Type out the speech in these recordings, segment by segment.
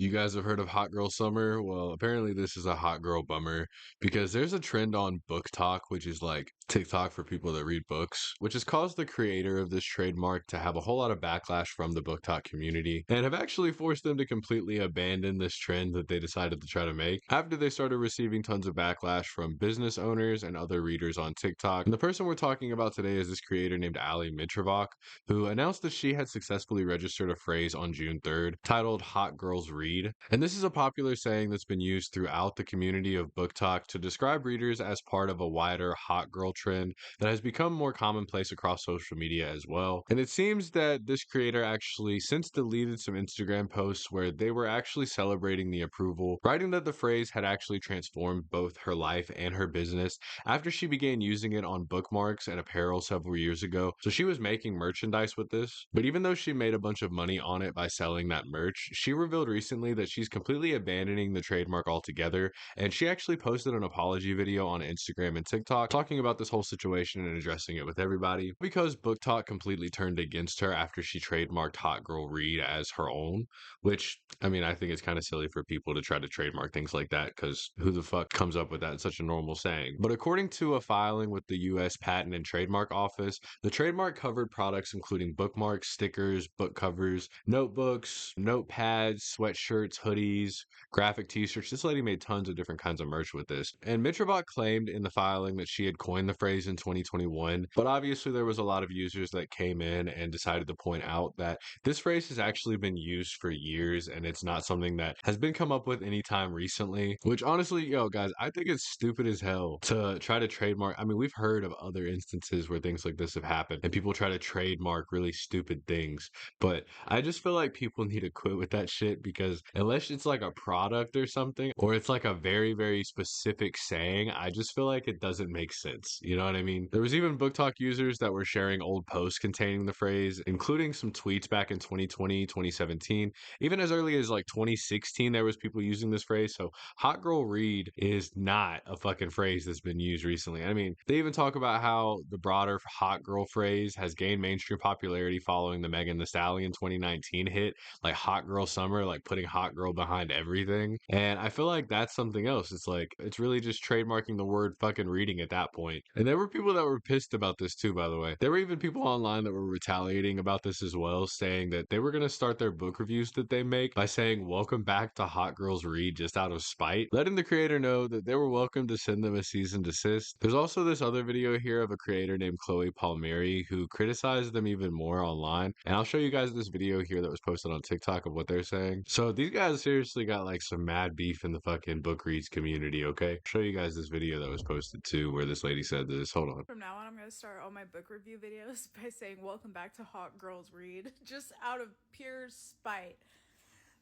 You guys have heard of Hot Girl Summer? Well, apparently this is a hot girl bummer because there's a trend on BookTok, which is like TikTok for people that read books, which has caused the creator of this trademark to have a whole lot of backlash from the BookTok community and have actually forced them to completely abandon this trend that they decided to try to make after they started receiving tons of backlash from business owners and other readers on TikTok. And the person we're talking about today is this creator named Ali Mitrovok, who announced that she had successfully registered a phrase on June 3rd titled Hot Girls Read. And this is a popular saying that's been used throughout the community of BookTok to describe readers as part of a wider hot girl trend that has become more commonplace across social media as well. And it seems that this creator actually since deleted some Instagram posts where they were actually celebrating the approval, writing that the phrase had actually transformed both her life and her business after she began using it on bookmarks and apparel several years ago. So she was making merchandise with this, but even though she made a bunch of money on it by selling that merch, she revealed recently that she's completely abandoning the trademark altogether, and she actually posted an apology video on Instagram and TikTok talking about this whole situation and addressing it with everybody because BookTok completely turned against her after she trademarked Hot Girl Read as her own, which I mean, I think it's kind of silly for people to try to trademark things like that because who the fuck comes up with that? It's such a normal saying. But according to a filing with the US Patent and Trademark Office, the trademark covered products including bookmarks, stickers, book covers, notebooks, notepads, sweatshirts, hoodies, graphic t-shirts. This lady made tons of different kinds of merch with this. And Mitrovak claimed in the filing that she had coined the phrase in 2021, but obviously there was a lot of users that came in and decided to point out that this phrase has actually been used for years and it's not something that has been come up with anytime recently, which honestly, yo guys, I think it's stupid as hell to try to trademark. I mean, we've heard of other instances where things like this have happened and people try to trademark really stupid things, but I just feel like people need to quit with that shit because unless it's like a product or something, or it's like a very, very specific saying, I just feel like it doesn't make sense. You know what I mean? There was even BookTok users that were sharing old posts containing the phrase, including some tweets back in 2020, 2017. Even as early as like 2016, there was people using this phrase. So hot girl read is not a fucking phrase that's been used recently. I mean, they even talk about how the broader hot girl phrase has gained mainstream popularity following the Megan Thee Stallion 2019 hit, like hot girl summer, like putting hot girl behind everything. And I feel like that's something else. It's like, it's really just trademarking the word fucking reading at that point. And there were people that were pissed about this too, by the way. There were even people online that were retaliating about this as well, saying that they were going to start their book reviews that they make by saying, "Welcome back to Hot Girls Read," just out of spite, letting the creator know that they were welcome to send them a cease and desist. There's also this other video here of a creator named Chloe Palmieri who criticized them even more online. And I'll show you guys this video here that was posted on TikTok of what they're saying. So these guys seriously got like some mad beef in the fucking book reads community, okay? I'll show you guys this video that was posted too where this lady said this. Hold on. From now on, I'm going to start all my book review videos by saying, "Welcome back to Hot Girls Read," just out of pure spite.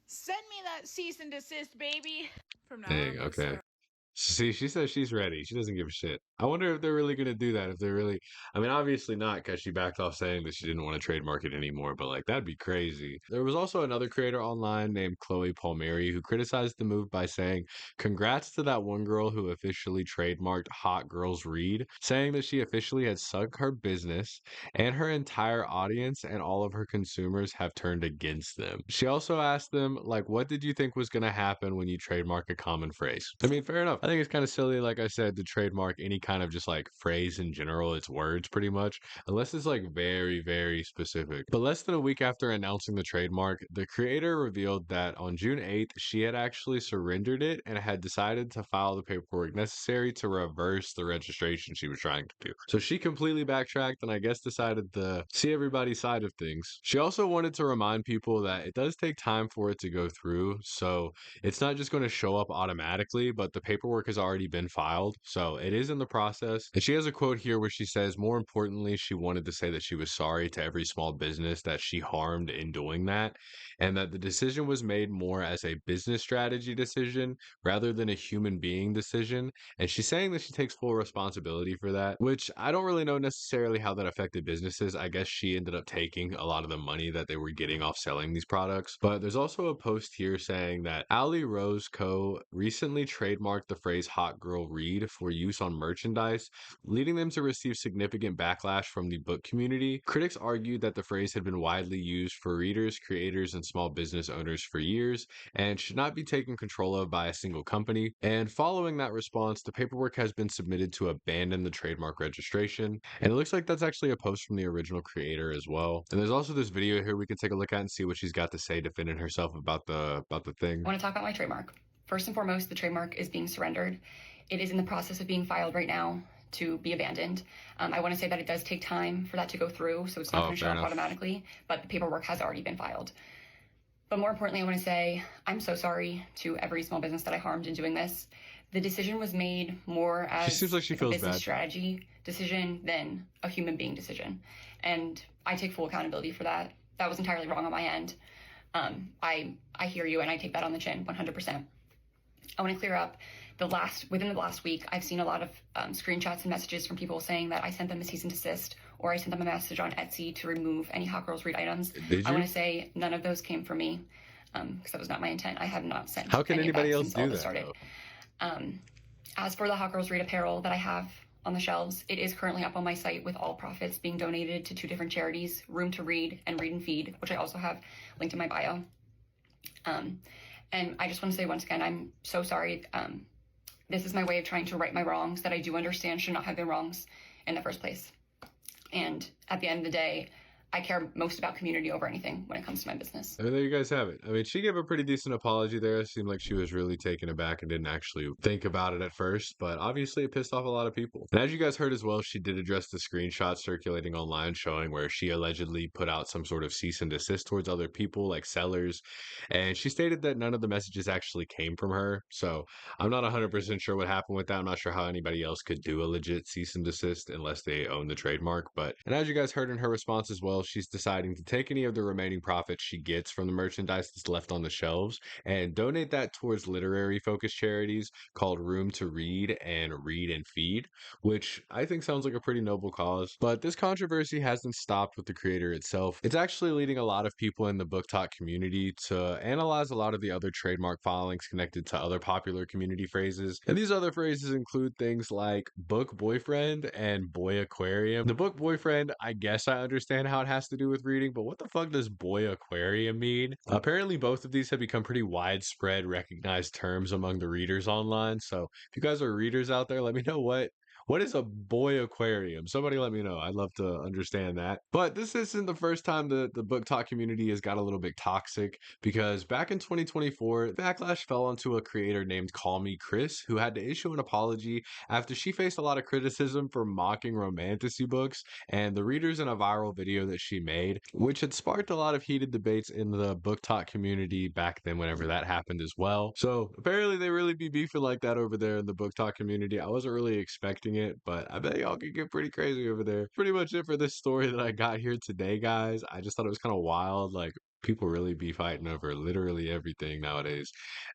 Send me that cease and desist, baby. From now on, I'm Dang, going to okay. start. See, she says she's ready. She doesn't give a shit. I wonder if they're really going to do that. If they're really, I mean, obviously not because she backed off saying that she didn't want to trademark it anymore, but like that'd be crazy. There was also another creator online named Chloe Palmieri who criticized the move by saying, "Congrats to that one girl who officially trademarked Hot Girls Read," saying that she officially had sunk her business and her entire audience and all of her consumers have turned against them. She also asked them, like, what did you think was going to happen when you trademark a common phrase? I mean, fair enough. I think it's kind of silly, like I said, to trademark any kind of just like phrase in general. It's words pretty much, unless it's like very, very specific. But less than a week after announcing the trademark, the creator revealed that on June 8th, she had actually surrendered it and had decided to file the paperwork necessary to reverse the registration she was trying to do. So she completely backtracked and I guess decided to see everybody's side of things. She also wanted to remind people that it does take time for it to go through. So it's not just going to show up automatically, but the paperwork has already been filed. So it is in the process. And she has a quote here where she says, more importantly, she wanted to say that she was sorry to every small business that she harmed in doing that, and that the decision was made more as a business strategy decision rather than a human being decision. And she's saying that she takes full responsibility for that, which I don't really know necessarily how that affected businesses. I guess she ended up taking a lot of the money that they were getting off selling these products. But there's also a post here saying that Ali Rose Co. recently trademarked the phrase hot girl read for use on merchandise, leading them to receive significant backlash from the book community. Critics argued that the phrase had been widely used for readers, creators, and small business owners for years and should not be taken control of by a single company. And following that response, the paperwork has been submitted to abandon the trademark registration. And it looks like that's actually a post from the original creator as well. And there's also this video here we can take a look at and see what she's got to say defending herself about the thing. I want to talk about my trademark. First and foremost, the trademark is being surrendered. It is in the process of being filed right now to be abandoned. I want to say that it does take time for that to go through, so it's not going to show up automatically, but the paperwork has already been filed. But more importantly, I want to say I'm so sorry to every small business that I harmed in doing this. The decision was made more as she seems like she feels a business bad. strategy decision than a human being decision. And I take full accountability for that. That was entirely wrong on my end. I hear you, and I take that on the chin 100%. I want to clear up within the last week, I've seen a lot of screenshots and messages from people saying that I sent them a cease and desist, or I sent them a message on Etsy to remove any Hot Girls Read items. I want to say none of those came from me, because that was not my intent. I have not sent. How can anybody else do that? Started. As for the Hot Girls Read apparel that I have on the shelves, it is currently up on my site with all profits being donated to 2 different charities, Room to Read and Read and Feed, which I also have linked in my bio. And I just want to say once again, I'm so sorry. This is my way of trying to right my wrongs that I do understand should not have been wrongs in the first place. And at the end of the day, I care most about community over anything when it comes to my business. I mean, there you guys have it. I mean, she gave a pretty decent apology there. It seemed like she was really taken aback and didn't actually think about it at first, but obviously it pissed off a lot of people. And as you guys heard as well, she did address the screenshot circulating online showing where she allegedly put out some sort of cease and desist towards other people, like sellers. And she stated that none of the messages actually came from her. So I'm not 100% sure what happened with that. I'm not sure how anybody else could do a legit cease and desist unless they own the trademark. And as you guys heard in her response as well, she's deciding to take any of the remaining profits she gets from the merchandise that's left on the shelves and donate that towards literary focused charities called Room to Read and Read and Feed, which I think sounds like a pretty noble cause. But this controversy hasn't stopped with the creator itself. It's actually leading a lot of people in the BookTok community to analyze a lot of the other trademark filings connected to other popular community phrases. And these other phrases include things like book boyfriend and boy aquarium. The book boyfriend, I guess I understand how it has to do with reading, but what the fuck does boy aquarium mean? Apparently both of these have become pretty widespread recognized terms among the readers online. So if you guys are readers out there, let me know what is a boy aquarium? Somebody let me know. I'd love to understand that. But this isn't the first time the BookTok community has got a little bit toxic, because back in 2024, backlash fell onto a creator named Call Me Chris, who had to issue an apology after she faced a lot of criticism for mocking romantasy books and the readers in a viral video that she made, which had sparked a lot of heated debates in the BookTok community back then whenever that happened as well. So apparently they really be beefing like that over there in the BookTok community. I wasn't really expecting it, but I bet y'all could get pretty crazy over there. Pretty much it for this story that I got here today, guys. I just thought it was kind of wild. Like, people really be fighting over literally everything nowadays.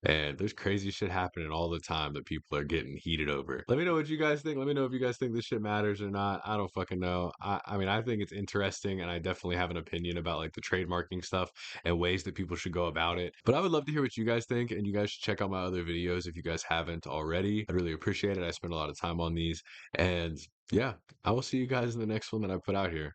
And there's crazy shit happening all the time that people are getting heated over. Let me know what you guys think. Let me know if you guys think this shit matters or not. I don't fucking know. I mean, I think it's interesting, and I definitely have an opinion about like the trademarking stuff and ways that people should go about it. But I would love to hear what you guys think, and you guys should check out my other videos if you guys haven't already. I'd really appreciate it. I spend a lot of time on these. And yeah, I will see you guys in the next one that I put out here.